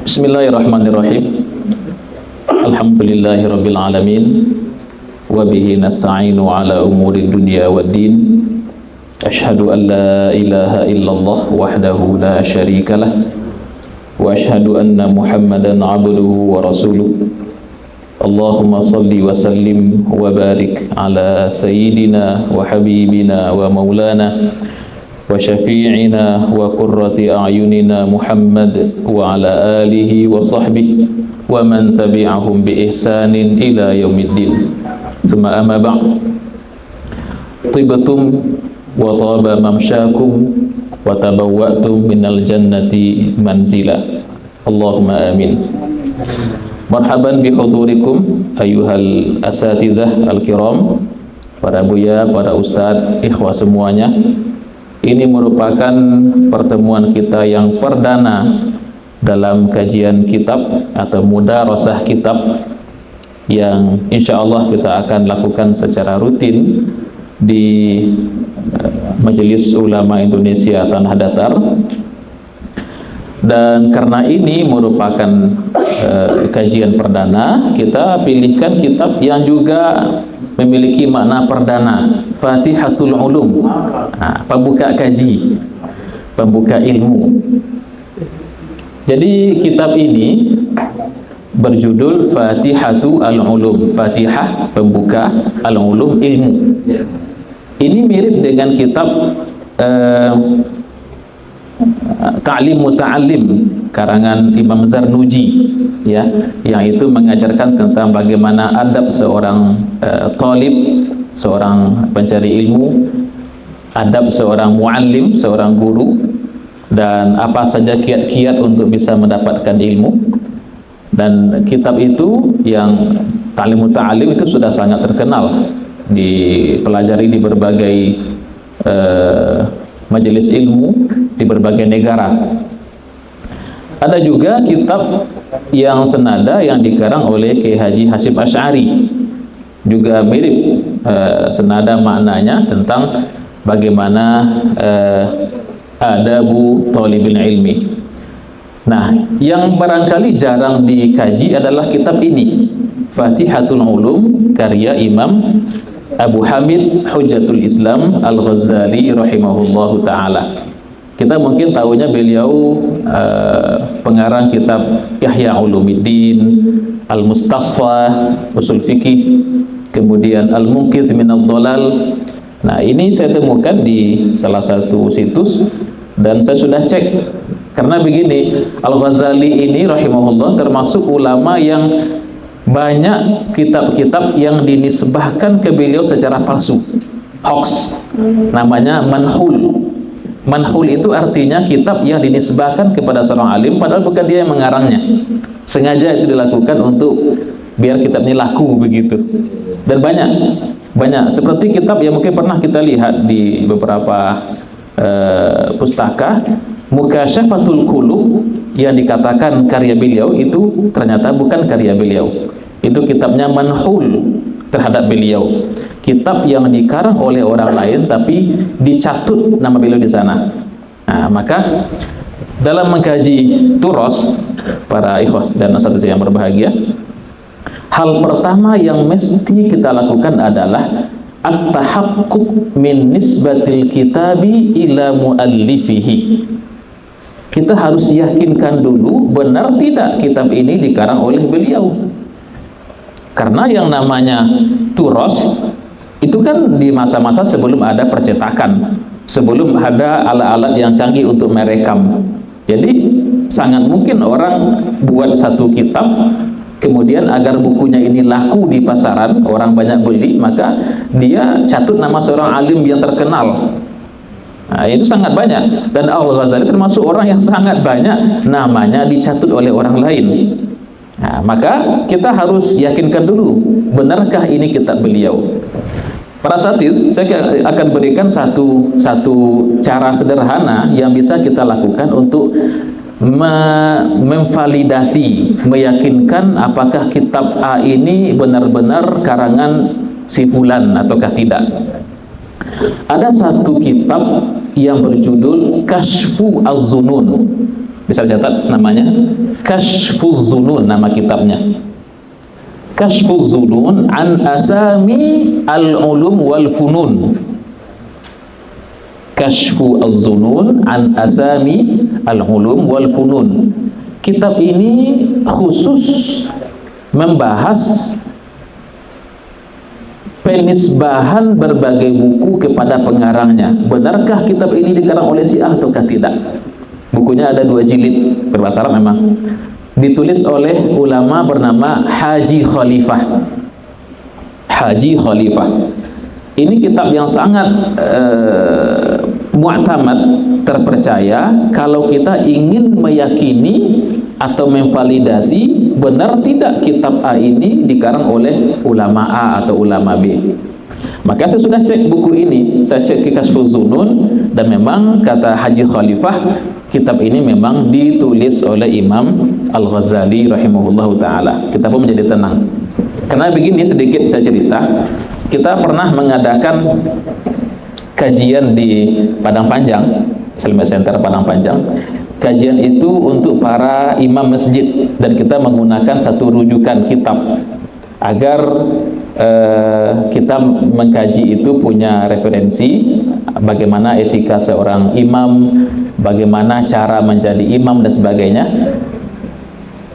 Bismillahirrahmanirrahim. Alhamdulillahirabbil alamin wa bihi nasta'inu ala umuri dunya waddin. Asyhadu an la ilaha illallah wahdahu la syarikalah wa asyhadu anna Muhammadan abduhu wa rasuluh. Allahumma salli wa sallim wa barik ala sayyidina wa habibina wa maulana wa syafi'ina wa qurrati a'yunina Muhammad wa ala alihi wa sahbihi wa man tabi'ahum bi ihsanin ila yaumiddin. Summa amma ba'd. Tibtum wa taba mamsyakum wa tabawwa'tum minal jannati manzila. Allahumma amin. Marhaban bi hudurikum ayyuhal asatidzah al-kiram, para buya, para ustadz, ikhwah semuanya. Ini merupakan pertemuan kita yang perdana dalam kajian kitab atau mudarasah kitab yang insya Allah kita akan lakukan secara rutin di Majelis Ulama Indonesia Tanah Datar. Dan karena ini merupakan kajian perdana, kita pilihkan kitab yang juga memiliki makna perdana, Fatihatul Ulum, pembuka kaji, pembuka ilmu. Jadi kitab ini berjudul Fatihatul Ulum, Fatihah pembuka al-ulum, ilmu. Ini mirip dengan kitab Ta'lim Muta'allim karangan Imam Zarnuji, ya, yang itu mengajarkan tentang bagaimana adab seorang talib, seorang pencari ilmu, adab seorang muallim, seorang guru, dan apa saja kiat-kiat untuk bisa mendapatkan ilmu. Dan kitab itu yang Ta'lim Muta'allim itu sudah sangat terkenal, dipelajari di berbagai majelis ilmu di berbagai negara. Ada juga kitab yang senada yang dikarang oleh Kiai Haji Hasyim Asy'ari, juga mirip senada maknanya tentang bagaimana adabu thalibil ilmi. Nah, yang barangkali jarang dikaji adalah kitab ini, Fatihatul Ulum, karya Imam Abu Hamid Hujjatul Islam Al-Ghazali rahimahullahu ta'ala. Kita mungkin tahunya beliau pengarang kitab Ihya Ulumuddin, Al-Mustasfa, Usul Fikih, kemudian Al-Munqidh Minadh Dhalal. Nah, ini saya temukan di salah satu situs dan saya sudah cek. Karena begini, Al-Ghazali ini rahimahullah termasuk ulama yang banyak kitab-kitab yang dinisbahkan ke beliau secara palsu, hoax, namanya manhul. Manhul itu artinya kitab yang dinisbahkan kepada seorang alim padahal bukan dia yang mengarangnya. Sengaja itu dilakukan untuk biar kitab ini laku begitu. Dan banyak seperti kitab yang mungkin pernah kita lihat di beberapa pustaka, Mukasyafatul Qulub, yang dikatakan karya beliau itu ternyata bukan karya beliau. Itu kitabnya manhul terhadap beliau, kitab yang dikarang oleh orang lain tapi dicatut nama beliau di sana. Nah, maka dalam mengkaji turos, para ikhwas dan asatidz yang berbahagia, hal pertama yang mesti kita lakukan adalah at-tahaqquq min nisbatil kitabi ila muallifihi. Kita harus yakinkan dulu benar tidak kitab ini dikarang oleh beliau. Karena yang namanya turos itu kan di masa-masa sebelum ada percetakan, sebelum ada alat-alat yang canggih untuk merekam. Jadi sangat mungkin orang buat satu kitab, kemudian agar bukunya ini laku di pasaran, orang banyak beli, maka dia catut nama seorang alim yang terkenal. Nah, itu sangat banyak. Dan Al-Ghazali termasuk orang yang sangat banyak namanya dicatut oleh orang lain. Nah, maka kita harus yakinkan dulu, benarkah ini kitab beliau? Para asatidz, saya akan berikan satu cara sederhana yang bisa kita lakukan untuk memvalidasi, meyakinkan apakah kitab A ini benar-benar karangan si fulan ataukah tidak. Ada satu kitab yang berjudul Kashfu Az-Zunun. bisa catat namanya Kashfuz Zunun, nama kitabnya Kashfuz Zunun an asami al-ulum wal funun. Kashfu az-Zunun an asami al-ulum wal funun. Kitab ini khusus membahas penisbahan berbagai buku kepada pengarangnya. Benarkah kitab ini dikarang oleh Syiah ataukah tidak? Bukunya ada 2 jilid, berbahasa Arab memang. Ditulis oleh ulama bernama Haji Khalifah. Haji Khalifah. Ini kitab yang sangat mu'tamad, terpercaya kalau kita ingin meyakini atau memvalidasi benar tidak kitab A ini dikarang oleh ulama A atau ulama B. Maka saya sudah cek buku ini, saya cek di Kashfuz Zunun, dan memang kata Haji Khalifah, kitab ini memang ditulis oleh Imam Al-Ghazali rahimahullahu ta'ala. Kita pun menjadi tenang. Karena begini, sedikit saya cerita, kita pernah mengadakan kajian di Padang Panjang, Islamic Center Padang Panjang. Kajian itu untuk para imam masjid, dan kita menggunakan satu rujukan kitab agar kita mengkaji itu punya referensi bagaimana etika seorang imam, bagaimana cara menjadi imam dan sebagainya.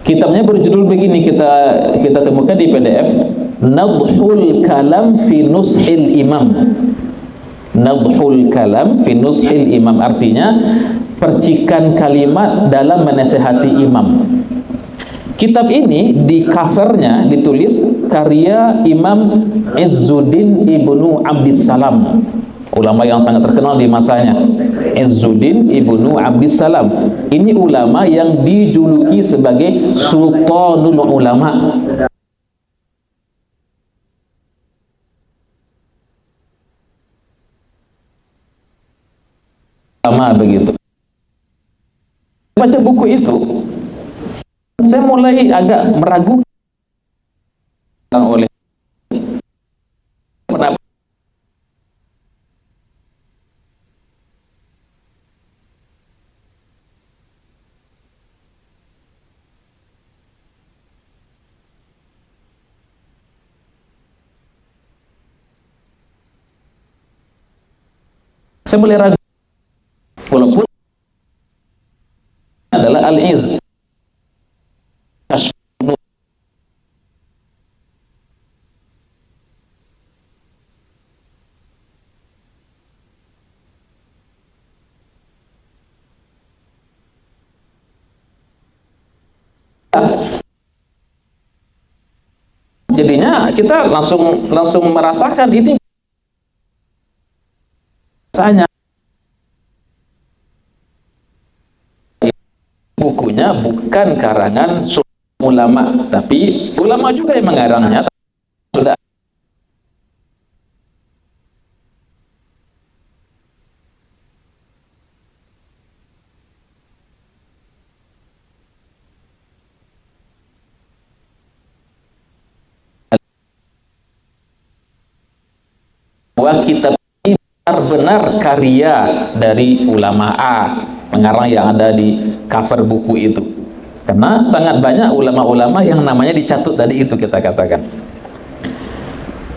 Kitabnya berjudul begini, kita temukan di PDF, Nadhul Kalam fi Nushil Imam. Nadhul Kalam fi Nushil Imam, artinya percikan kalimat dalam menasehati imam. Kitab ini di covernya ditulis karya Imam Izzuddin Ibnu Abdissalam, ulama yang sangat terkenal di masanya. Izzuddin Ibnu Abdissalam ini ulama yang dijuluki sebagai Sultanul Ulama. Ulama begitu. Baca buku itu, saya mulai agak meragukan oleh kenapa saya mulai ragu, walaupun adalah Al-Iz. Jadinya kita langsung merasakan ini rasanya. Bukunya bukan karangan ulama, tapi ulama juga yang mengarangnya. Sudah bahwa kitab ini benar-benar karya dari ulama A, pengarang yang ada di cover buku itu. Karena sangat banyak ulama-ulama yang namanya dicatut tadi itu, kita katakan.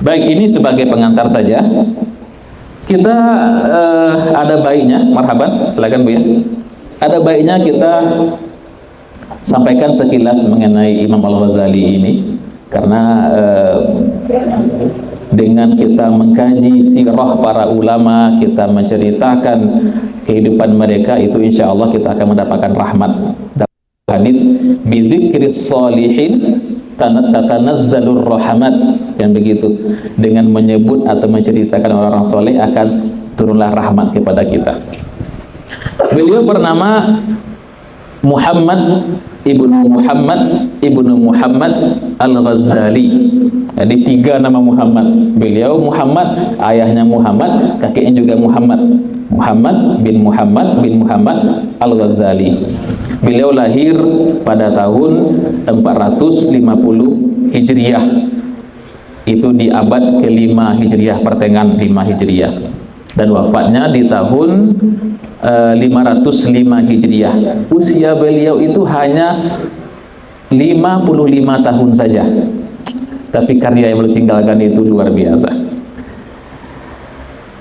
Baik, ini sebagai pengantar saja. Kita ada baiknya, marhaban, silakan Bu ya. Ada baiknya kita sampaikan sekilas mengenai Imam Al-Ghazali ini, karena dengan kita mengkaji sirah para ulama, kita menceritakan kehidupan mereka, itu insya Allah kita akan mendapatkan rahmat. Dalam hadis, bidzikris sholihin tatanazzalur rahmat, yang begitu, dengan menyebut atau menceritakan orang-orang soleh akan turunlah rahmat kepada kita. Beliau bernama Muhammad ibnu Muhammad Al-Ghazali. Jadi 3 nama Muhammad. Beliau Muhammad, ayahnya Muhammad, kakeknya juga Muhammad. Muhammad bin Muhammad Al-Ghazali. Beliau lahir pada tahun 450 Hijriah. Itu di abad ke-5 Hijriah, pertengahan 5 Hijriah. dan wafatnya di tahun 505 Hijriah. Usia beliau itu hanya 55 tahun saja, tapi karya yang beliau tinggalkan itu luar biasa.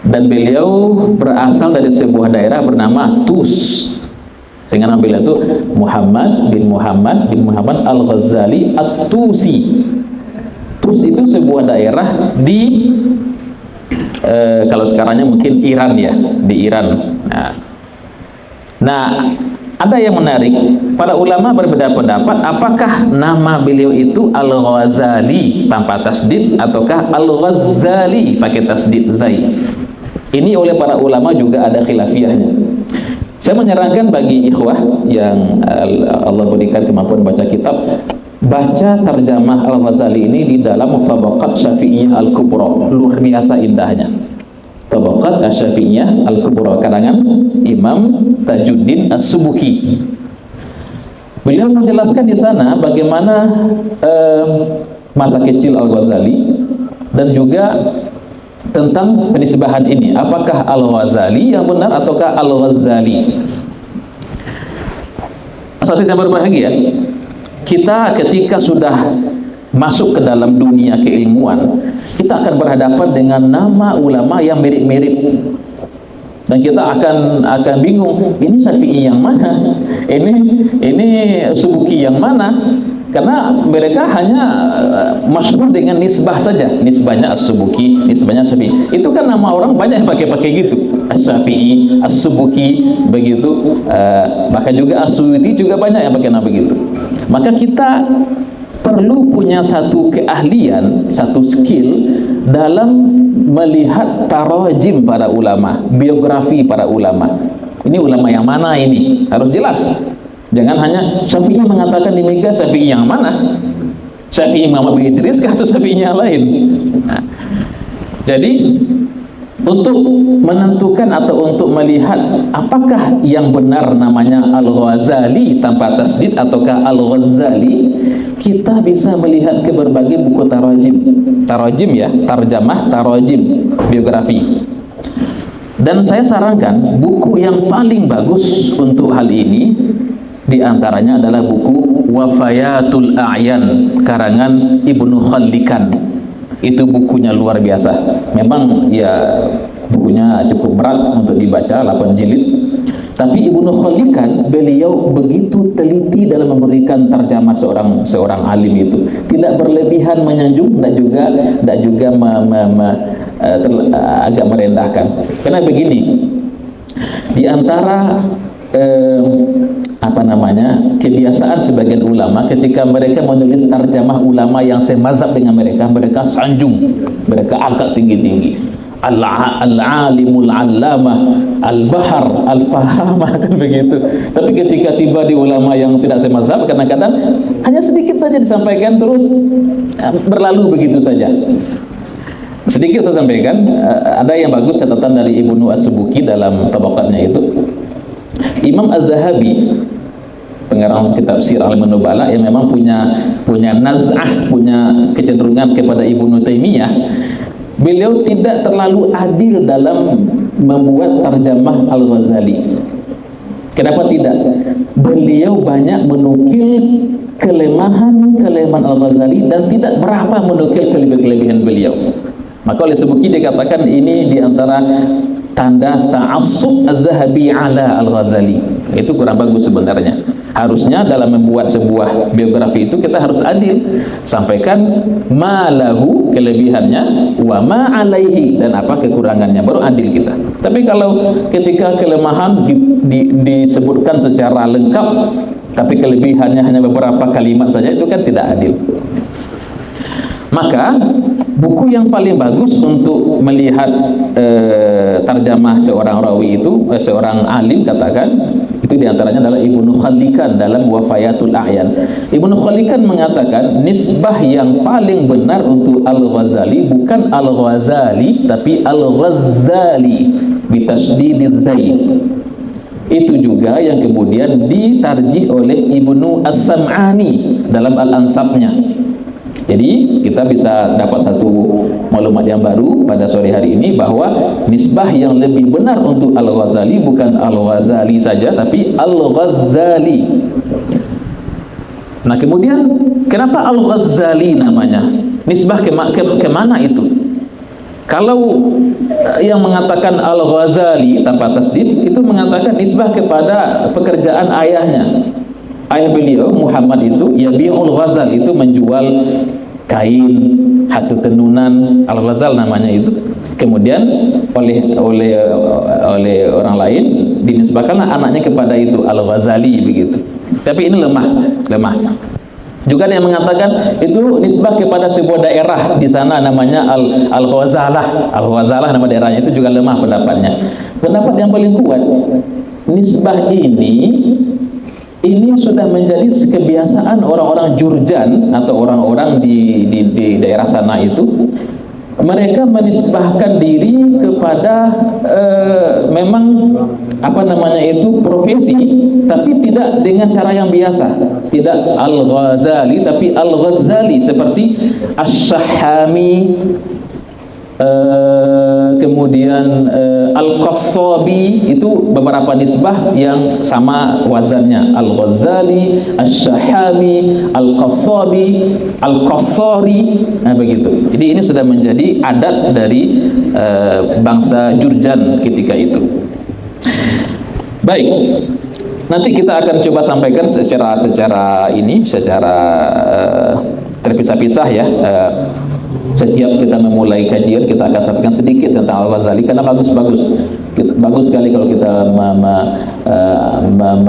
Dan beliau berasal dari sebuah daerah bernama Tus, sehingga nama beliau itu Muhammad bin Muhammad Al-Ghazali At-Tusi. Tus itu sebuah daerah di kalau sekarangnya mungkin Iran ya, di Iran. Nah, ada yang menarik, para ulama berbeda pendapat apakah nama beliau itu Al-Ghazali tanpa tasdid ataukah Al-Ghazali pakai tasdid zai. Ini oleh para ulama juga ada khilafiyahnya. Saya menyarankan bagi ikhwah yang Allah berikan kemampuan baca kitab, baca terjemah Al-Ghazali ini di dalam Tabaqat Syafi'iyah Al-Kubra. Luar biasa indahnya. Tabaqat Syafi'iyah Al-Kubra karangan Imam Tajuddin As-Subuki. Beliau menjelaskan di sana bagaimana masa kecil Al-Ghazali dan juga tentang penisbahan ini, apakah Al-Ghazali yang benar ataukah Al-Ghazali. Saat yang berbahagia, kita ketika sudah masuk ke dalam dunia keilmuan, kita akan berhadapan dengan nama ulama yang mirip-mirip, dan kita akan bingung, ini Syafi'i yang mana, ini Subuki yang mana, karena mereka hanya masyhur dengan nisbah saja, nisbahnya As-Subuki, nisbahnya Syafi'i. Itu kan nama orang banyak yang pakai gitu, As-Syafi'i, As-Subuki, begitu. Bahkan juga As-Suyuti juga banyak yang pakai nama begitu. Maka kita perlu punya satu keahlian, satu skill dalam melihat tarajim para ulama, biografi para ulama. Ini ulama yang mana ini? Harus jelas. Jangan hanya Syafi'i mengatakan demikian, Syafi'i yang mana? Syafi'i Muhammad bin Idris kah atau Syafi'i yang lain? Nah, jadi untuk menentukan atau untuk melihat apakah yang benar namanya Al-Ghazali tanpa tasdid ataukah Al-Ghazali, kita bisa melihat ke berbagai buku tarajim ya, tarjamah, tarajim, biografi. Dan saya sarankan buku yang paling bagus untuk hal ini di antaranya adalah buku Wafayatul A'yan karangan Ibnu Khallikan. Itu bukunya luar biasa. Memang ya bukunya cukup berat untuk dibaca, 8 jilid. Tapi Ibnu Khallikan beliau begitu teliti dalam memberikan terjemah seorang alim itu. Tidak berlebihan menyanjung dan juga agak merendahkan. Karena begini, di antara kebiasaan sebagian ulama ketika mereka menulis terjemah ulama yang semazhab dengan mereka sanjung, mereka angkat tinggi-tinggi, al-alimul allamah, al-bahar, al-fahamah, kan begitu. Tapi ketika tiba di ulama yang tidak semazhab, kadang-kadang hanya sedikit saja disampaikan terus berlalu begitu saja. Sedikit saya sampaikan, ada yang bagus catatan dari Ibnu As-Subuki dalam tabaqatnya itu. Imam Az-Zahabi, pengarang kitab Sirah Alamin Nubala, yang memang punya naz'ah, punya kecenderungan kepada Ibnu Taimiyah, beliau tidak terlalu adil dalam membuat terjemah Al-Ghazali. Kenapa tidak? Beliau banyak menukil kelemahan Al-Ghazali dan tidak berapa menukil kelebihan beliau. Maka oleh Subuki dikatakan ini diantara tanda ta'assub Az-Zahabi ala Al-Ghazali. Itu kurang bagus sebenarnya. Harusnya dalam membuat sebuah biografi itu kita harus adil, sampaikan ma lahu, kelebihannya, wa ma alaihi, dan apa kekurangannya, baru adil kita. Tapi kalau ketika kelemahan disebutkan secara lengkap tapi kelebihannya hanya beberapa kalimat saja, itu kan tidak adil. Maka buku yang paling bagus untuk melihat terjemah seorang rawi itu, seorang alim katakan, itu diantaranya adalah Ibnu Khallikan dalam Wafayatul A'yan. Ibnu Khallikan mengatakan nisbah yang paling benar untuk Al-Ghazali bukan Al-Ghazali tapi Al-Ghazali bitasdidiz zai. Itu juga yang kemudian ditarjih oleh Ibnu As-Sam'ani dalam Al-Ansabnya. Jadi kita bisa dapat satu maklumat yang baru pada sore hari ini, bahwa nisbah yang lebih benar untuk Al-Ghazali bukan Al-Ghazali saja, tapi Al-Ghazali. Nah kemudian kenapa Al-Ghazali namanya? Nisbah kemana itu? Kalau yang mengatakan Al-Ghazali tanpa tasdid itu mengatakan nisbah kepada pekerjaan ayahnya. Ayah beliau Muhammad itu Yabi'ul Ghazal, itu menjual kain hasil tenunan, Al-Ghazal namanya itu. Kemudian oleh orang lain dinisbahkanlah anaknya kepada itu Al-Ghazali begitu. Tapi ini lemah. Juga ada yang mengatakan itu nisbah kepada sebuah daerah di sana namanya Al-Ghazalah. Al-Ghazalah nama daerahnya, itu juga lemah pendapatnya. Pendapat yang paling kuat, nisbah ini sudah menjadi kebiasaan orang-orang Jurjan atau orang-orang di daerah sana itu. Mereka menisbahkan diri kepada memang profesi, tapi tidak dengan cara yang biasa. Tidak Al-Ghazali tapi Al-Ghazali, seperti Asy-Syahami, kemudian Al-Qassabi, itu beberapa nisbah yang sama wazannya. Al-Ghazali, Asy-Syahami, Al-Qassabi, Al-Qassari, nah begitu. Jadi ini sudah menjadi adat dari bangsa Jurjan ketika itu. Baik, nanti kita akan coba sampaikan secara terpisah-pisah ya. Setiap kita memulai kajian kita akan sampaikan sedikit tentang Al-Ghazali, karena bagus sekali kalau kita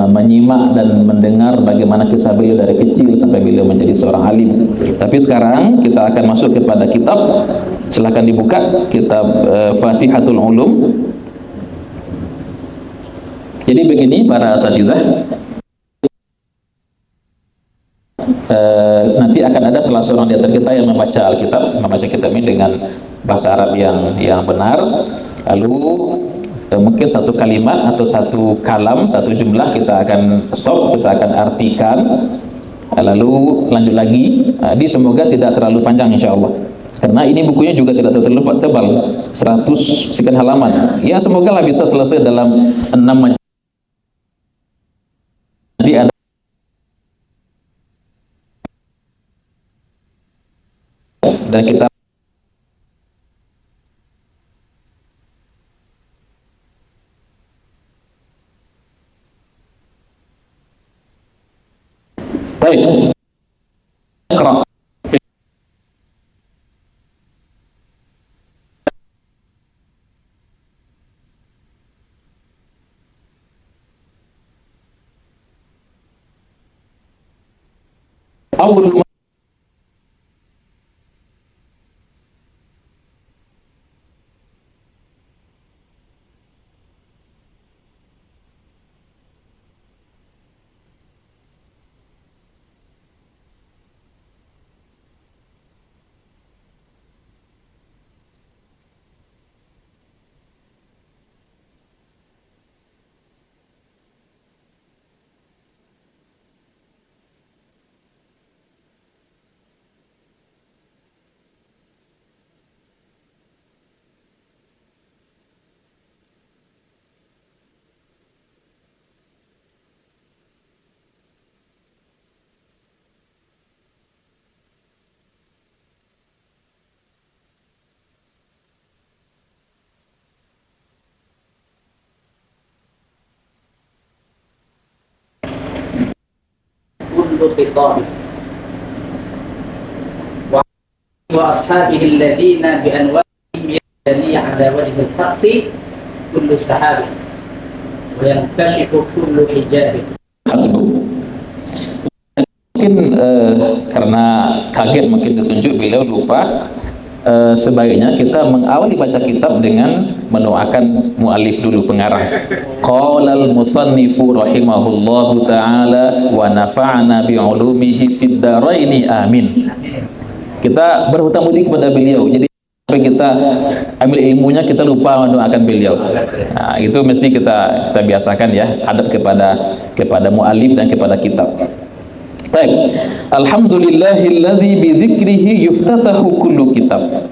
menyimak dan mendengar bagaimana kisah beliau dari kecil sampai beliau menjadi seorang alim. Tapi sekarang kita akan masuk kepada kitab. Silakan dibuka kitab Fatihatul Ulum. Jadi begini para asatidzah, nanti akan ada salah seorang di antara kita yang membaca kitab ini dengan bahasa Arab yang benar. Lalu mungkin satu kalimat atau satu kalam, satu jumlah kita akan stop, kita akan artikan, lalu lanjut lagi. Semoga tidak terlalu panjang insyaallah, karena ini bukunya juga tidak terlalu tebal, 100 sekian halaman. Ya semoga lah bisa selesai dalam 6 majelis. Jadi ada dan kita baik. Iqra. Awal الخطاب وأصحابه الذين بأنواعهم يجري على وجه الحق كل سحاب وينكشف كل حجاب. Mungkin karena kaget mungkin ditunjuk beliau lupa, sebaiknya kita mengawali baca kitab dengan mendoakan muallif dulu, pengarang. Qalal musannifu rahimahullahu ta'ala wa nafa'ana bi'ulumihi fid dharaini amin. Kita berhutang budi kepada beliau, jadi sampai kita ambil ilmunya kita lupa mendoakan beliau. Nah, itu mesti kita biasakan ya, hadap kepada muallif dan kepada kitab. Baik. Alhamdulillahilladzi bidzikrihi yuftatahu kullu kitab.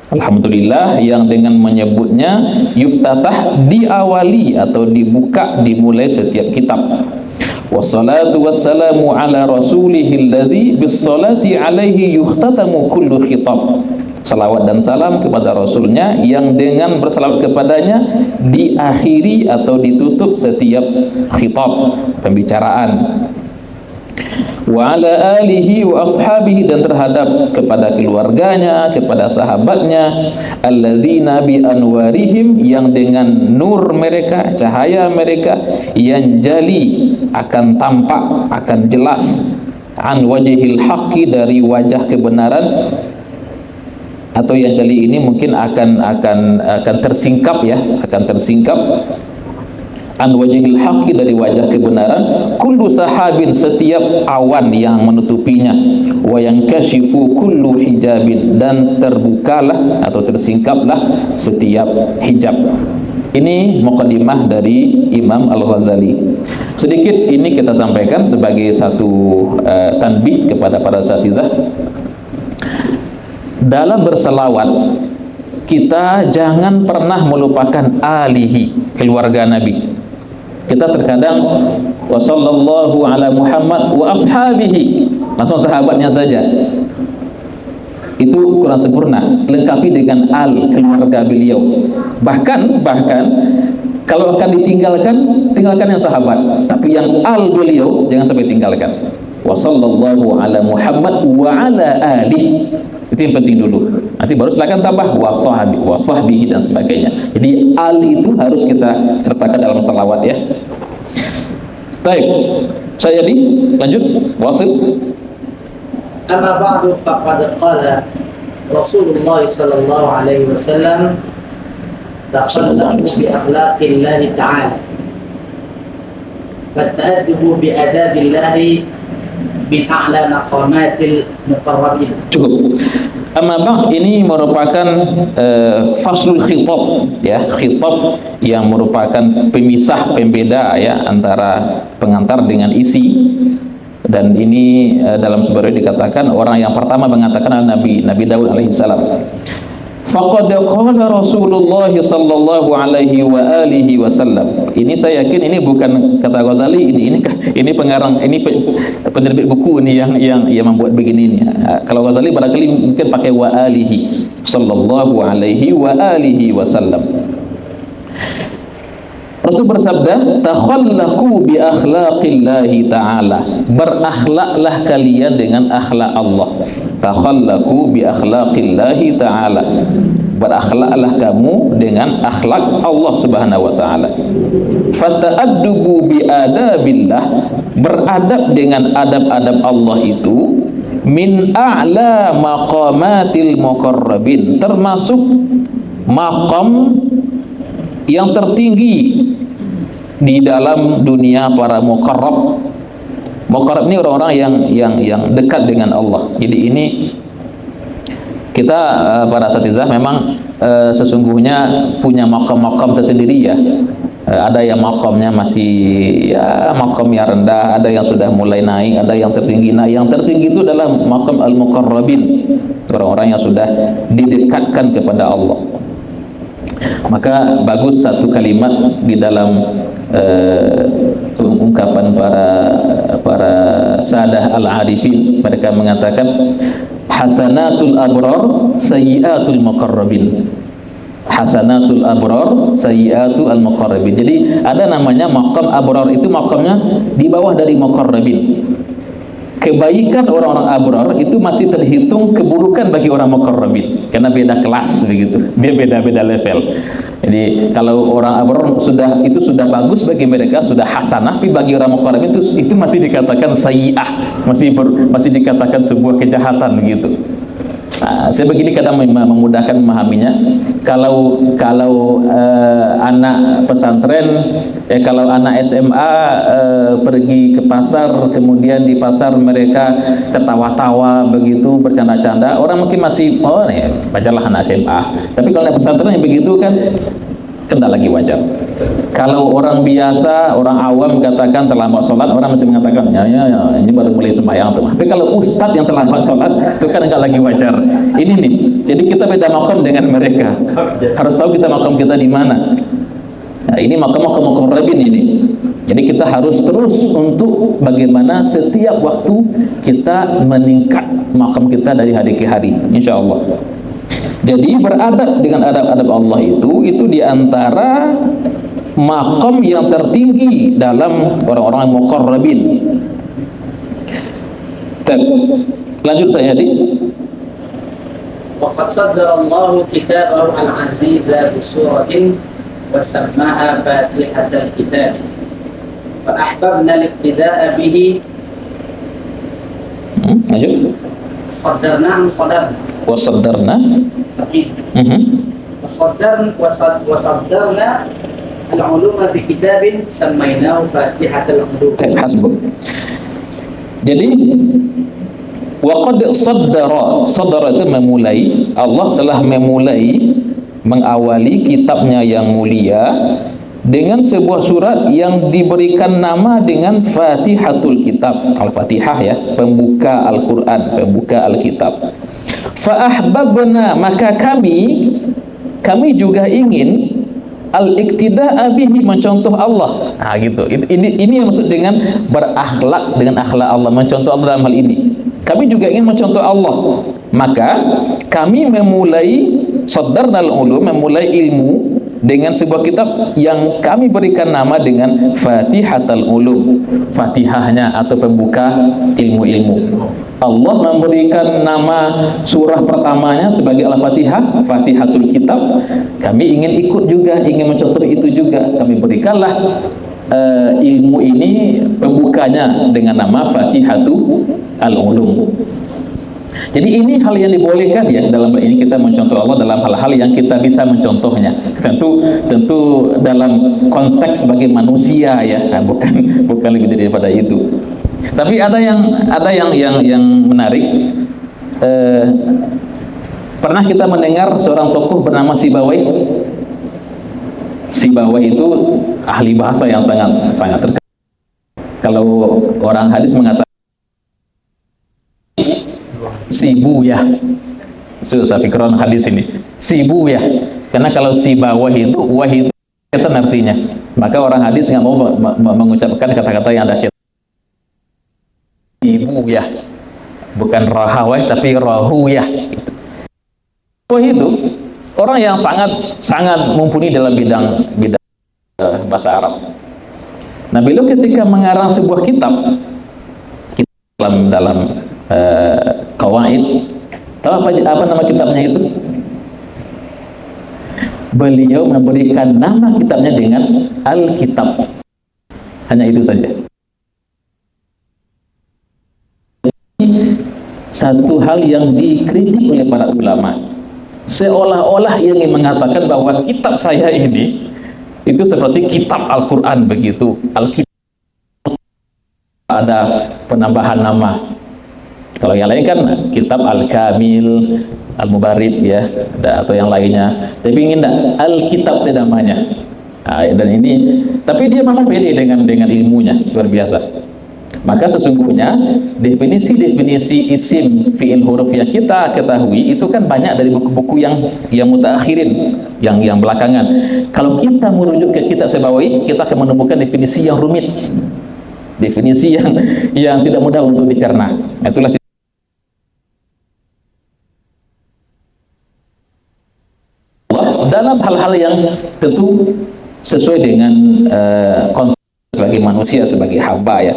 Alhamdulillah yang dengan menyebutnya yuftatah, diawali atau dibuka, dimulai setiap kitab. Wassalatu wassalamu ala rasulihil ladzi bissalati alaihi yuhtatamu kullu khitab. Salawat dan salam kepada rasulnya yang dengan bersalawat kepadanya diakhiri atau ditutup setiap khitab, pembicaraan. Wa ala alihi wa ashabihi, dan terhadap kepada keluarganya, kepada sahabatnya, alladzina bi anwarihim, yang dengan nur mereka, cahaya mereka, yang jali, akan tampak, akan jelas, an wajhil haqqi, dari wajah kebenaran, atau yang jali ini mungkin akan tersingkap ya, akan tersingkap, an wajhil haqqi, dari wajah kebenaran, kullu sahabin, setiap awan yang menutupinya, wa yankashifu kullu hijabin, dan terbukalah atau tersingkaplah setiap hijab. Ini muqaddimah dari Imam Al-Ghazali. Sedikit ini kita sampaikan sebagai satu tanbih kepada para asatidzah. Dalam berselawat, kita jangan pernah melupakan alihi, keluarga Nabi. Kita terkadang wa sallallahu ala Muhammad wa ashabihi, langsung sahabatnya saja. Itu kurang sempurna. Lengkapi dengan al, keluarga beliau. Bahkan kalau akan ditinggalkan, tinggalkan yang sahabat, tapi yang al beliau jangan sampai tinggalkan. Wa sallallahu ala Muhammad wa ala alihi. Itu yang penting dulu. Nanti baru silakan tambah wa sahbihi dan sebagainya. Jadi al itu harus kita sertakan dalam salawat ya. Baik, saya jadi lanjut wasil. Amma ba'du, faqad qala Rasulullah sallallahu alaihi wasallam takhallaqu bi akhlaqillahi ta'ala fata'addubu bi adabillahi min a'la maqamatil muqarrabin. Cukup. Amma ba'd, ini merupakan faslul khitab ya, khitab yang merupakan pemisah, pembeda ya antara pengantar dengan isi. Dan ini dalam sebuah riwayat dikatakan orang yang pertama mengatakan adalah Nabi Daud alaihi salam. Faqad qala Rasulullah sallallahu alaihi wa alihi wasallam. Ini saya yakin ini bukan kata Ghazali, ini pengarang, ini penerbit buku ini yang membuat begini ini. Kalau Ghazali barangkali mungkin pakai wa alihi sallallahu alaihi wa alihi wasallam. Rasul bersabda, takhallaqu bi akhlaqillahi ta'ala, berakhlaklah kalian dengan akhlak Allah. Takhallaqu bi akhlaqillahi ta'ala, berakhlaklah kamu dengan akhlak Allah subhanahu wa ta'ala. Fata'addubu bi adabillah, beradab dengan adab-adab Allah itu, min a'la maqamatil muqarrabin, termasuk maqam yang tertinggi di dalam dunia para muqarrab. Muqarrab ini orang-orang yang dekat dengan Allah. Jadi ini kita para asatidzah memang sesungguhnya punya maqam-maqam tersendiri ya. Ada yang maqamnya masih ya maqam yang rendah, ada yang sudah mulai naik, ada yang tertinggi. Nah, yang tertinggi itu adalah maqam al-muqarrabin, orang-orang yang sudah didekatkan kepada Allah. Maka bagus satu kalimat di dalam ungkapan para sadah al-arifin. Mereka mengatakan hasanatul abrar sayyiatul muqarrabin. Hasanatul abrar sayyiatul muqarrabin. Jadi ada namanya maqam abrar, itu maqamnya di bawah dari muqarrabin. Kebaikan orang-orang abrar itu masih terhitung keburukan bagi orang muqarrabin, karena beda kelas begitu, dia beda-beda level. Jadi kalau orang abrar sudah bagus bagi mereka, sudah hasanah, tapi bagi orang muqarrabin itu masih dikatakan sayyi'ah, masih dikatakan sebuah kejahatan begitu. Nah, saya begini kadang memudahkan memahaminya. Kalau anak pesantren, kalau anak SMA pergi ke pasar, kemudian di pasar mereka tertawa-tawa begitu, bercanda-canda, orang mungkin masih bacalah anak SMA. Tapi kalau anak pesantren yang begitu kan Kan tak lagi wajar. Kalau orang biasa, orang awam katakan terlambat sholat, orang masih mengatakan ya ini baru mulai sembahyang tuh. Tapi kalau ustadz yang terlambat sholat itu kan enggak lagi wajar. Ini nih, jadi kita beda makom dengan mereka. Harus tahu kita makom kita di mana. Nah, ini makom muqarrabin ini. Jadi kita harus terus untuk bagaimana setiap waktu kita meningkat makom kita dari hari ke hari, insya Allah. Jadi beradab dengan adab-adab Allah itu diantara makom yang tertinggi dalam orang-orang muqarrabin. Lanjut saya di. وقد صدر الله كتابه العزيز بسورة وسماها فاتحة الكتاب فأحببنا الاقتداء به. Lanjut. صدرنا وصدرنا العلوم بكتاب سميناه فاتحة العلوم. Hasbuk. Jadi waqad saddara itu memulai, Allah telah memulai mengawali kitabnya yang mulia dengan sebuah surat yang diberikan nama dengan Fatihatul Kitab, Al-Fatihah ya, pembuka Al-Quran, pembuka Al-Kitab. Fa'ahbabna, maka kami juga ingin al-iktida'a bihi, mencontoh Allah. Nah gitu, ini yang maksud dengan berakhlak dengan akhlak Allah, mencontoh Allah dalam hal ini. Kami juga ingin mencontoh Allah, maka kami memulai saddarnal ulum, memulai ilmu dengan sebuah kitab yang kami berikan nama dengan Fatihatul Ulum, Fatihahnya atau pembuka ilmu-ilmu. Allah memberikan nama surah pertamanya sebagai Al-Fatihah, Fatihatul Kitab. Kami ingin ikut juga, ingin mencontoh itu juga. Kami berikanlah ilmu ini pembukanya dengan nama Fatihatul Ulum. Jadi ini hal yang dibolehkan ya, dalam ini kita mencontoh Allah dalam hal-hal yang kita bisa mencontohnya. Tentu dalam konteks sebagai manusia ya, nah, bukan lebih daripada itu. Tapi ada yang menarik. Pernah kita mendengar seorang tokoh bernama Sibawai. Sibawai itu ahli bahasa yang sangat terkenal. Kalau orang hadis mengatakan sibu ya, susah fikron hadis ini sibu ya, karena kalau si bawah itu wah itu kata artinya, maka orang hadis nggak mau mengucapkan kata-kata yang dahsyat. Sibu ya, bukan rahawai tapi rahu ya. Wah itu orang yang sangat mumpuni dalam bidang bahasa Arab. Nah, beliau ketika mengarang sebuah kitab dalam Qawaid, tahu apa nama kitabnya itu? Beliau memberikan nama kitabnya dengan Al-Kitab. Hanya itu saja. Satu hal yang dikritik oleh para ulama, seolah-olah ia ingin mengatakan bahwa kitab saya ini itu seperti kitab Al-Quran begitu. Al-Kitab ada penambahan nama. Kalau yang lain kan kitab Al-Kamil, Al-Mubarid ya, atau yang lainnya. Tapi ingin enggak Al-Kitab sedamanya. Nah, dan ini, tapi dia memang pede dengan ilmunya, luar biasa. Maka sesungguhnya definisi isim fi'il huruf yang kita ketahui itu kan banyak dari buku-buku yang mutaakhirin, yang belakangan. Kalau kita merujuk ke kitab Sibawi, kita akan menemukan definisi yang rumit, definisi yang tidak mudah untuk dicerna. Itulah dalam hal-hal yang tentu sesuai dengan konteks sebagai manusia, sebagai hamba ya.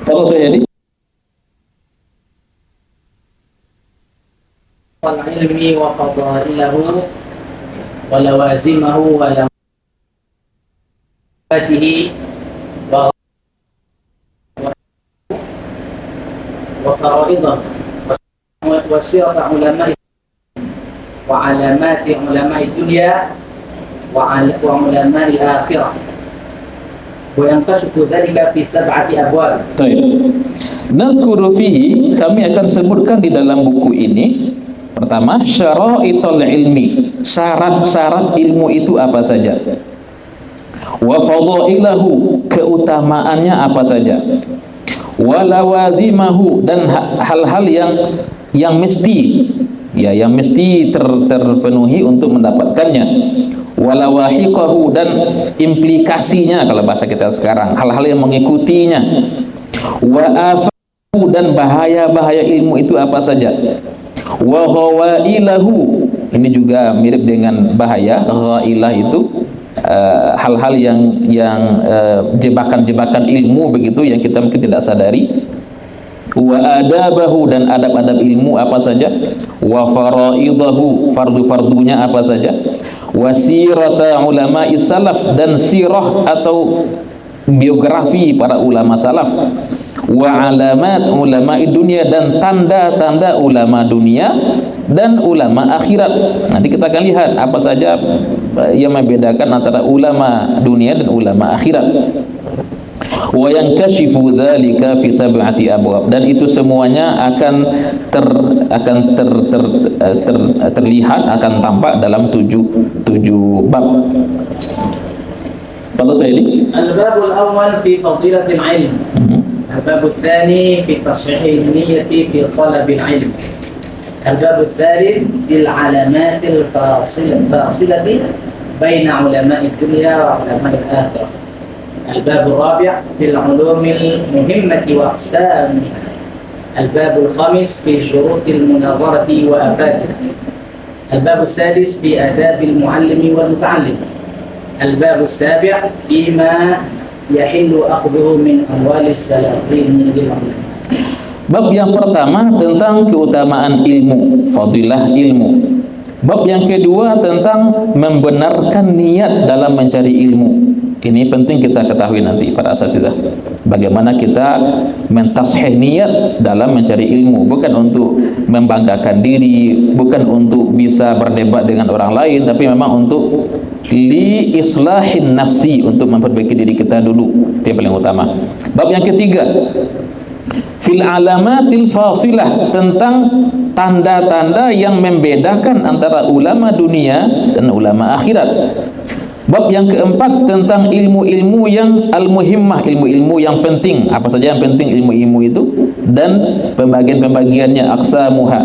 Tolong saya ini. Al-ilmi wa fadailahu wa lawazimahu wa lamatihi wa faraidahu wa sirata ulama'i وعلامات علماء الدنيا وعلماء الآخرة وينكشف ذلك في 7 أبواب. Baik. Nadhkuru fihi, kami akan sebutkan di dalam buku ini. Pertama, syara'itul ilmi, syarat-syarat ilmu itu apa saja. Wa fadailahu, keutamaannya apa saja. Wa lawazimahu, dan hal-hal yang mesti, ya, yang mesti terpenuhi untuk mendapatkannya. Wa lawahiqahu, dan implikasinya kalau bahasa kita sekarang, hal-hal yang mengikutinya. Wa afahu, dan bahaya-bahaya ilmu itu apa saja. Wa ghawailahu, ini juga mirip dengan bahaya. Ghailah itu hal-hal yang jebakan-jebakan ilmu begitu yang kita mungkin tidak sadari. Wa adabahu, dan adab-adab ilmu apa saja. Wa faraidahu, fardu-fardunya apa saja. Wa sirata ulama'i salaf, dan sirah atau biografi para ulama salaf. Wa alamat ulama'i dunia, dan tanda-tanda ulama dunia dan ulama akhirat. Nanti kita akan lihat apa saja yang membedakan antara ulama dunia dan ulama akhirat. Wa yankashifu dzalika fi 7 abwab, dan itu semuanya akan terlihat, akan tampak dalam 7 bab. Kalau saya ini الباب الأول في فضيلة العلم. الباب الثاني في تصحيح النية في طلب العلم. الباب الثالث في العلامات الفاصلة بين علماء الدنيا وعلماء الآخرة. الباب الرابع في العلوم المهمة وأقسامها. الباب الخامس في شروط المناظرة وآفاتها. الباب السادس في آداب المعلم والمتعلم. الباب السابع فيما يحل أخذه من أموال السلاطين للعلماء. Bab yang pertama tentang keutamaan ilmu, fadilah ilmu. Bab yang kedua tentang membenarkan niat dalam mencari ilmu. Ini penting kita ketahui nanti para asatidzah. Bagaimana kita mentashih niat dalam mencari ilmu, bukan untuk membanggakan diri, bukan untuk bisa berdebat dengan orang lain, tapi memang untuk li islahin nafsi, untuk memperbaiki diri kita dulu. Itu yang paling utama. Bab yang ketiga, fil alamatil fasilah, tentang tanda-tanda yang membedakan antara ulama dunia dan ulama akhirat. Bab yang keempat tentang ilmu-ilmu yang al-muhimmah, ilmu-ilmu yang penting. Apa saja yang penting ilmu-ilmu itu, dan pembagian-pembagiannya, aqsamuha.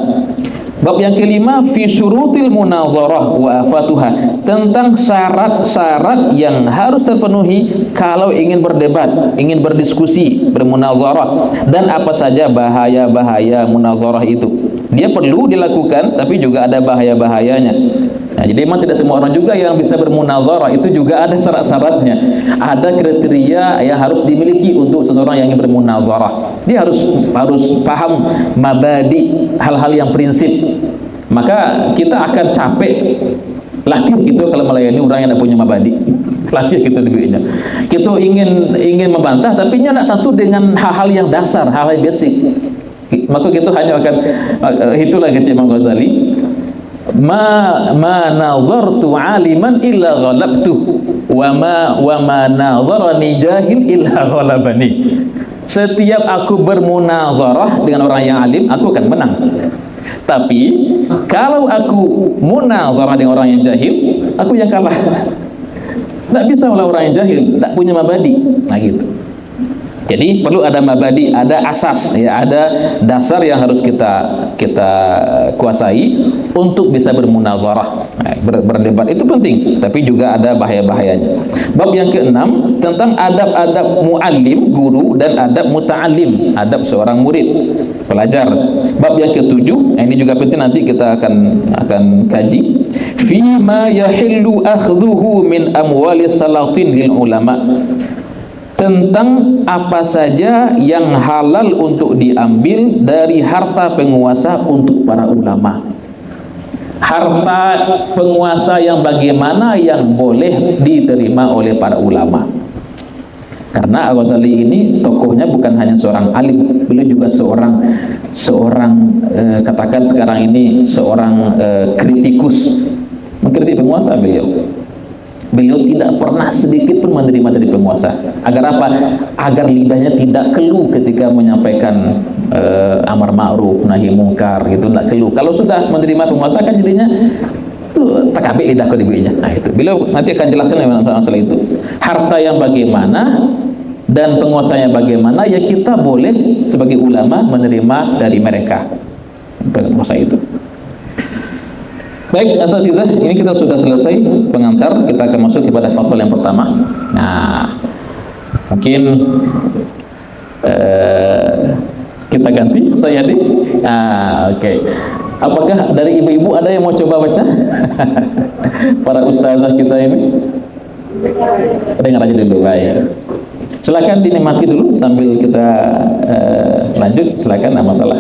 Bab yang kelima fi syurutil munazarah wa afatuha, tentang syarat-syarat yang harus terpenuhi kalau ingin berdebat, ingin berdiskusi, bermunazarah, dan apa saja bahaya-bahaya munazarah itu. Dia perlu dilakukan, tapi juga ada bahaya-bahayanya. Nah, jadi memang tidak semua orang juga yang bisa bermunazarah, itu juga ada syarat-syaratnya. Ada kriteria yang harus dimiliki untuk seseorang yang ingin bermunazarah. Dia harus paham mabadi, hal-hal yang prinsip. Maka kita akan capek latih gitu kalau melayani orang yang tidak punya mabadi. Latih gitu dibiknya. Kita ingin membantah, tapi nya tidak tentu dengan hal-hal yang dasar, hal-hal yang basic. Maka kita hanya akan itulah kata Imam Ghazali, ma nazartu aliman illa ghalabtu wa ma nazarani jahil illa ghalabani. Setiap aku bermunazarah dengan orang yang alim, aku akan menang. Tapi kalau aku munazarah dengan orang yang jahil, aku yang kalah. Tak bisa oleh orang yang jahil, tak punya mabadi. Nah gitu. Jadi perlu ada mabadi, ada asas, ya, ada dasar yang harus kita kuasai untuk bisa bermunazarah, berdebat. Itu penting, tapi juga ada bahaya-bahayanya. Bab yang keenam tentang adab-adab muallim, guru, dan adab muta'allim, adab seorang murid, pelajar. Bab yang ketujuh, ini juga penting, nanti kita akan kaji. Fima yahillu akhdhuhu min amwalis salatin lil ulama, tentang apa saja yang halal untuk diambil dari harta penguasa untuk para ulama. Harta penguasa yang bagaimana yang boleh diterima oleh para ulama. Karena Al-Ghazali ini tokohnya bukan hanya seorang alim, beliau juga seorang katakan sekarang ini seorang kritikus, mengkritik penguasa beliau. Beliau tidak pernah sedikit pun menerima dari penguasa. Agar apa? Agar lidahnya tidak keluh ketika menyampaikan amar ma'ruf nahi mungkar, gitu, tidak keluh. Kalau sudah menerima penguasa kan jadinya takabik lidah kedua-duanya. Nah itu beliau nanti akan jelaskan masalah itu. Harta yang bagaimana dan penguasanya bagaimana, ya kita boleh sebagai ulama menerima dari mereka penguasa itu. Baik, asatidzah, ini kita sudah selesai pengantar, kita akan masuk kepada fasal yang pertama. Nah, mungkin kita ganti saya nih. Oke. Apakah dari ibu-ibu ada yang mau coba baca? Para ustazah kita ini. Dengar aja dulu, baik. Silakan dinikmati dulu sambil kita lanjut, silakan, enggak masalah.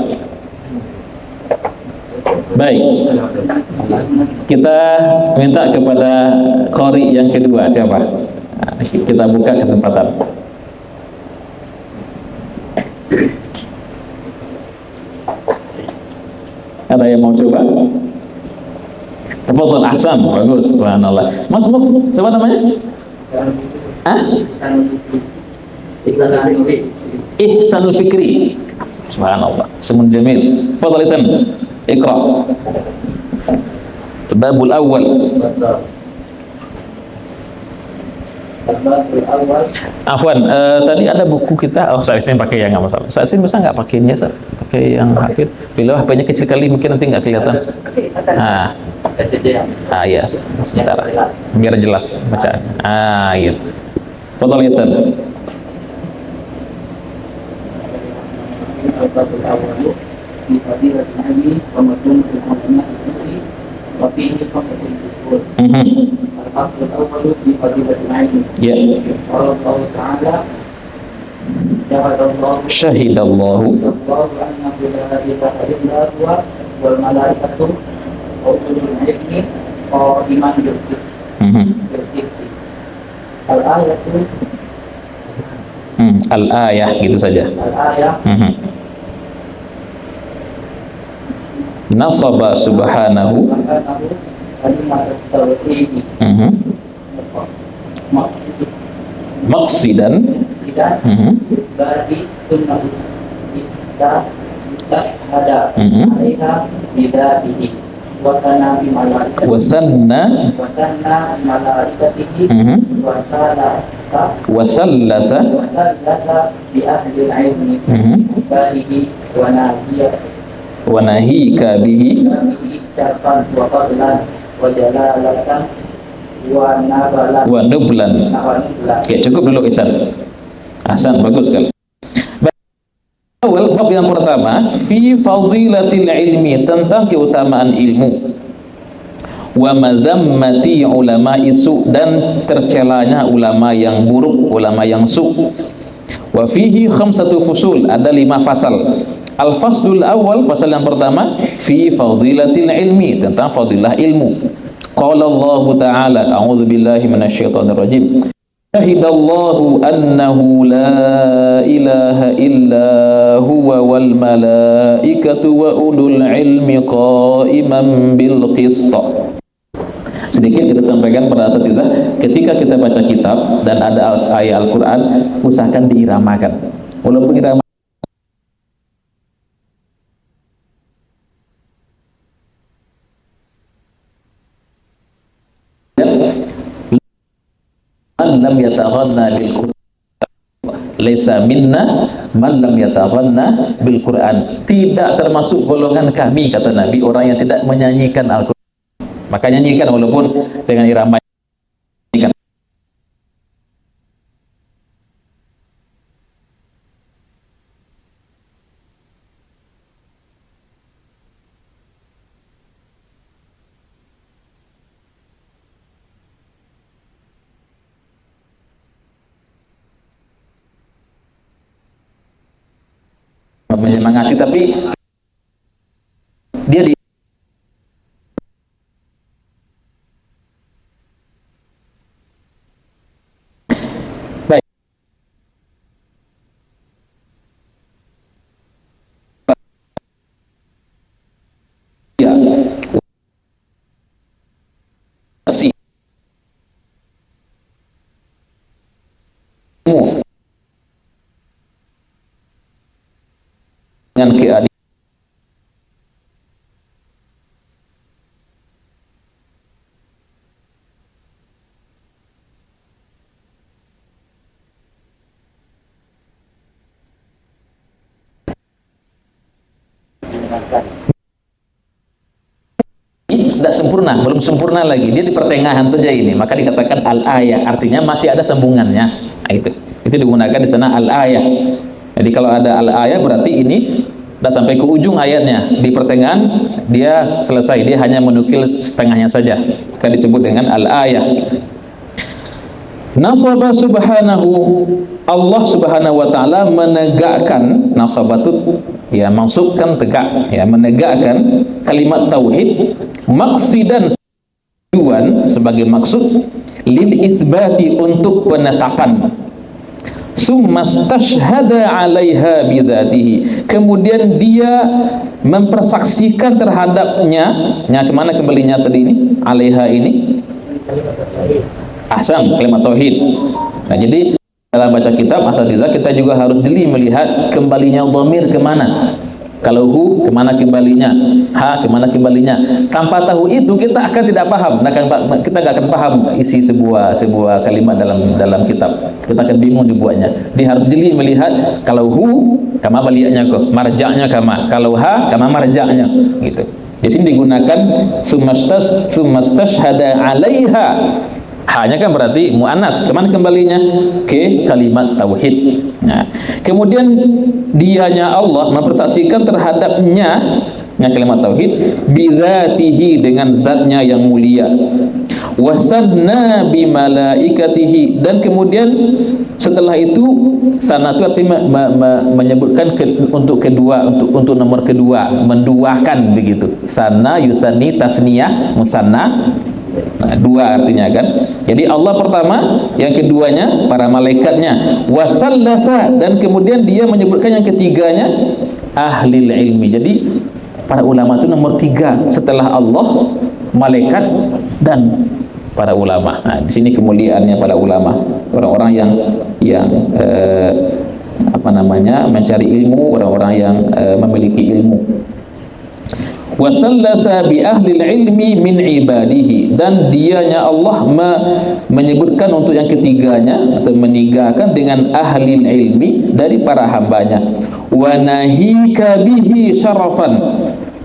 Baik, kita minta kepada qari yang kedua, siapa? Nah, kita buka kesempatan. Ada yang mau coba? Tafadhol, ahsan, bagus, subhanallah. Mas Muk, siapa namanya? Ihsanul Fikri. Subhanallah, semun jamil. Tafadhol Ihsan. Iqra. Babul awal. Afwan, tadi ada buku kita. Oh, saya pakai yang nggak masalah. Saya bisa nggak pakainya, pakai yang hafid. Bila HP-nya kecil kali, mungkin nanti nggak kelihatan. Ya, sebentar. Biar jelas bacaan. Gitu. Foto lisan. في فضيلة العلم ومدونة العلماء الفقه وفيه فقه الأصول. الفصل الأول في فضيلة العلم. قال الله تعالى: شهد الله أنه لا إله إلا هو والملائكة وأولو العلم قائما بالقسط. Al-ayah gitu saja. Al-ayah. Nasaba subhanahu maqsidan wasallatha wa nahika bihi wa nublan. Oke, cukup dulu Ihsan. Ahsan, bagus sekali. Awal bab yang pertama fi fadilatil ilmi, tentang keutamaan ilmu, wa madzammati ulama'i su', dan tercelanya ulama yang buruk, ulama yang su'. Wa fihi khamsatu fusul, ada 5 fasal. Al-faslul awal, fasal yang pertama, fi fadilatil ilmi, tentang fadilah ilmu. Qala Allah Ta'ala, a'udzu billahi minasyaitonir rajim. Syahidallahu annahu la ilaha illa huwa wal malaikatu wa ulul ilmi qa'iman bil qist. Sedikit kita sampaikan pada saat kita, ketika kita baca kitab dan ada ayat Al-Quran, usahakan diiramakan. Walaupun irama man lam yataghanna bil Qur'an laisa minna man lam yataghanna bil Qur'an. Tidak termasuk golongan kami, kata Nabi, orang yang tidak menyanyikan Al-Qur'an. Maka nyanyikan walaupun dengan irama. Menyemangati, tapi dia di baik. dengan keadilan. Tidak sempurna, belum sempurna lagi, dia di pertengahan saja ini, maka dikatakan al-ayah, artinya masih ada sambungannya. Nah, itu digunakan di sana al-ayah. Jadi kalau ada al-ayah berarti ini sudah sampai ke ujung ayatnya, di pertengahan dia selesai, dia hanya menukil setengahnya saja, maka disebut dengan al-ayah. Nasaba subhanahu, Allah subhanahu wa ta'ala menegakkan, nasabatut ya maksudkan tegak, ya menegakkan kalimat tauhid maksidan, tujuan sebagai maksud, lil isbati untuk penetapan, summastashhada 'alaiha bidzatihi, kemudian dia mempersaksikan terhadapnya. Kemana kembalinya tadi ini? 'Alaiha ini ahsan, kalimat tauhid. Nah, jadi dalam baca kitab asatidzah kita juga harus jeli melihat kembalinya dhamir kemana. Kalau hu, kemana kembalinya? Ha, kemana kembalinya? Tanpa tahu itu kita akan tidak paham. Kita nggak akan paham isi sebuah kalimat dalam kitab. Kita akan bingung dibuatnya. Dia harus jeli melihat, kalau hu, kama baliaknya kok, marjaknya kama. Kalau ha, kama marjaknya, gitu. Di sini digunakan summastashhada 'alaiha. Hanya kan berarti muannas, kemana kembalinya? Ke kalimat tauhid. Nah, kemudian dianya Allah mempersaksikan terhadapnya kalimat tauhid bidzatihi, dengan zatnya yang mulia, wasanna bimalaikatihi, dan kemudian setelah itu sana itu artinya menyebutkan untuk kedua, untuk nomor kedua, menduakan begitu. Sana yusani tasniyah musanna. Nah, dua artinya kan. Jadi Allah pertama, yang keduanya para malaikatnya, wasallasa, dan kemudian dia menyebutkan yang ketiganya ahlil ilmi. Jadi para ulama itu nomor tiga setelah Allah, malaikat, dan para ulama. Nah, di sini kemuliaannya para ulama, orang-orang yang mencari ilmu, orang-orang yang memiliki ilmu. Wasallasa bi ahli ilmi min ibadihi, dan dianya Allah menyebutkan untuk yang ketiganya atau menigakan dengan ahli ilmi dari para hambanya. Wa nahika bihi syarafan,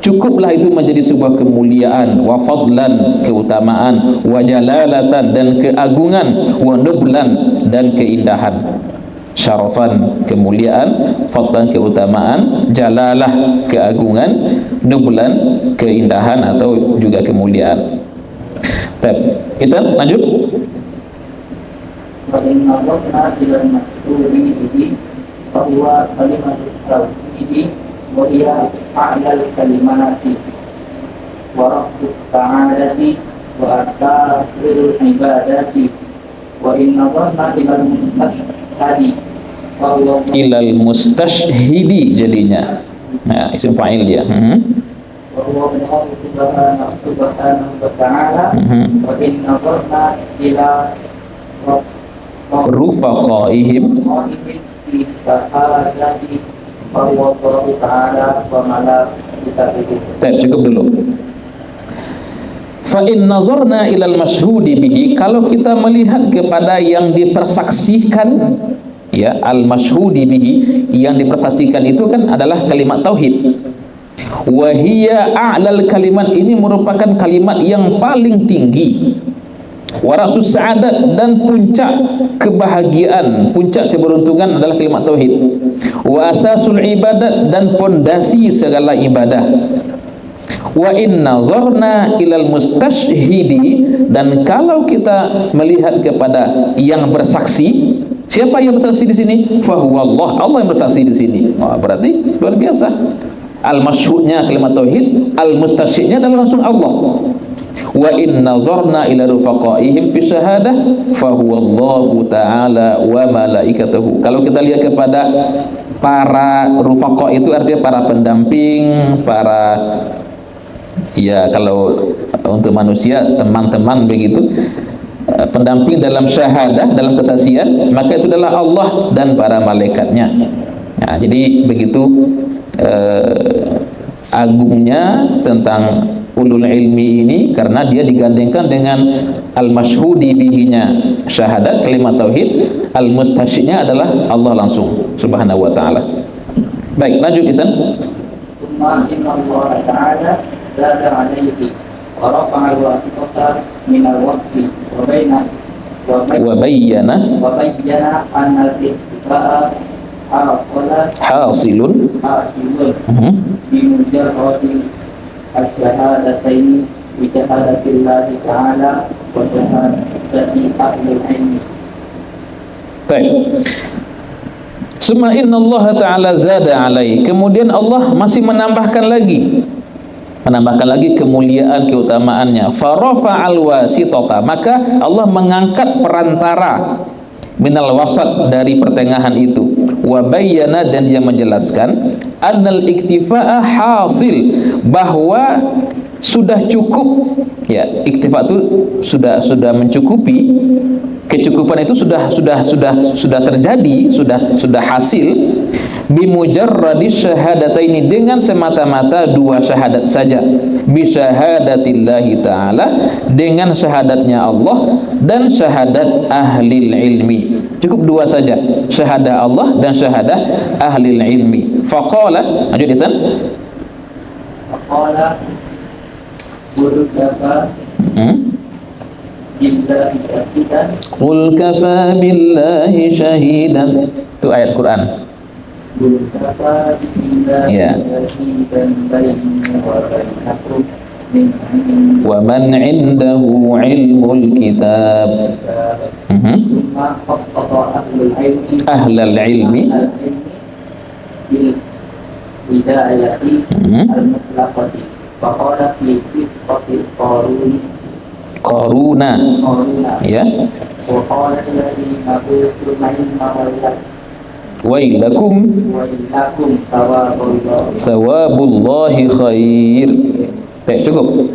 cukuplah itu menjadi sebuah kemuliaan, wa fadlan, keutamaan, wa jalalatan, dan keagungan, wa nublan, dan keindahan. Syarafan, kemuliaan, fadlan, keutamaan, jalalah, keagungan, nublan, keindahan atau juga kemuliaan. Baik, Isan, lanjut. Wa inna rabbana ilal makturi bihi fa huwa kalimatut tauhid wa hiya a'lal kalimati wa rabbus sa'adati wa akhirul ibadati wa inna rabbana ilal mustashhadi ilal mustashhidi jadinya. Nah, isim fa'il dia. Wa huwa subhanahu wa ta'ala wa inna rabbana ila rufaqaihim fi sa'adati wa huwa ta'ala wa malaikatihi. Cukup dulu. Fa in nazarna ilal masyhudi bihi, kalau kita melihat kepada yang dipersaksikan, ya, al-masyhudi bihi, yang dipersaksikan itu kan adalah kalimat tauhid. Wa hiya a'lal kalimat, ini merupakan kalimat yang paling tinggi. Wa rasus sa'adat, dan puncak kebahagiaan, puncak keberuntungan adalah kalimat tauhid. Wa asasul ibadat, dan pondasi segala ibadah. Wa in nazarna ilal mustashhidi, dan kalau kita melihat kepada yang bersaksi, siapa yang bersaksi di sini? Fa huwa Allah, Allah yang bersaksi di sini. Wah, berarti luar biasa. Al-masyhudnya kalimat tauhid, al-mustashhidnya adalah langsung Allah. Wa in nazarna ila rufaqaihim fi syahadah fa huwa Allah ta'ala wa malaikatuhu. Kalau kita lihat kepada para rufaqa, itu artinya para pendamping, para, ya kalau untuk manusia teman-teman begitu, pendamping dalam syahadah, dalam kesaksian, maka itu adalah Allah dan para malaikatnya. Nah, jadi begitu agungnya tentang ulul ilmi ini, karena dia digandengkan dengan al-masyhudi bihinya syahadat kalimat tauhid, al-mustasyidnya adalah Allah langsung subhanahu wa ta'ala. Baik, lanjut Isan. Tsumma inna Allah ta'ala zada 'alaihi wa rafa'a al-wasitata min al-wasfi wa bayyana anna al-ittiba'a hasilun bimujarradi al-syahadataini bi syahadatillahi ta'ala wa syahadati ahli ilmi. Baik. Summa inna Allah ta'ala zada alaihi. Kemudian Allah masih menambahkan lagi kemuliaan, keutamaannya. Farafa'al wasitata, maka Allah mengangkat perantara minal wasat, dari pertengahan itu. Wa bayyana, dan dia menjelaskan annal iktifa'a hasil, bahwa sudah cukup, ya, iktifa itu sudah mencukupi, kecukupan itu sudah terjadi, sudah hasil, bimujarradi syahadataini, dengan semata-mata dua syahadat saja, bi syahadatillahi ta'ala, dengan syahadatnya Allah dan syahadat ahli ilmi. Cukup dua saja, syahadah Allah dan syahadah ahli ilmi. Faqala, lanjut Isan. Faqala qul kafa billahi syahidan. Qul kafa billahi syahidan. Itu ayat Quran. Qul kafa billahi syahidan baini wa bainakum wa man indahu ilmul kitab. Thumma khassasa ahlul ilmi bil hidayati al-mutlaqati. Faqala fi qissati Qaruna, ya, wa qala alladhina utul ilma wailakum thawabullahi khair. Baik, cukup.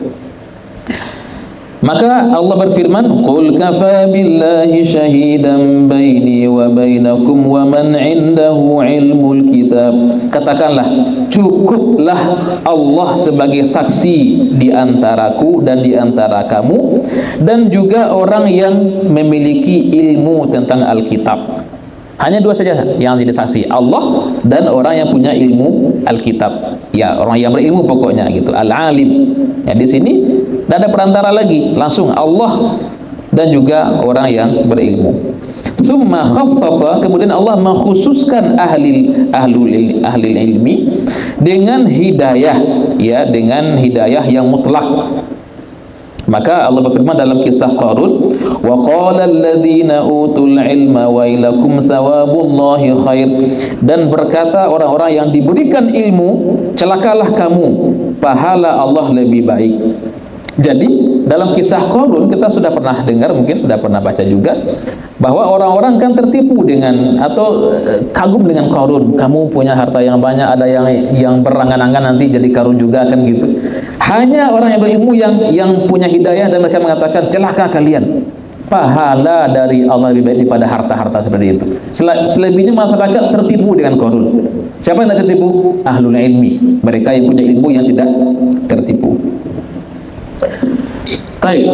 Maka Allah berfirman, qul kafa billahi syahidan baini wa bainakum wa man indahu ilmul kitab. Katakanlah, cukuplah Allah sebagai saksi di antaraku dan di antara kamu, dan juga orang yang memiliki ilmu tentang Alkitab. Hanya dua saja yang jadi saksi, Allah dan orang yang punya ilmu Alkitab. Ya, orang yang berilmu pokoknya gitu, al-alim. Ya, di sini tidak ada perantara lagi, langsung Allah dan juga orang yang berilmu. Summa khassasa, kemudian Allah mengkhususkan ahli ilmi dengan hidayah, ya, dengan hidayah yang mutlak. Maka Allah berfirman dalam kisah Qarun, wa qala alladhina utul ilma wailakum thawabullahi khair, dan berkata orang-orang yang diberikan ilmu, celakalah kamu, pahala Allah lebih baik. Jadi dalam kisah Qarun kita sudah pernah dengar, mungkin sudah pernah baca juga, bahwa orang-orang kan tertipu dengan atau kagum dengan Qarun. Kamu punya harta yang banyak, ada yang berangan-angan nanti jadi Qarun juga, kan gitu. Hanya orang yang berilmu yang punya hidayah, dan mereka mengatakan celaka kalian, pahala dari Allah lebih baik daripada harta-harta seperti itu. Selebihnya masyarakat tertipu dengan Qarun. Siapa yang tidak tertipu? Ahlul ilmi, mereka yang punya ilmu yang tidak tertipu. Baik.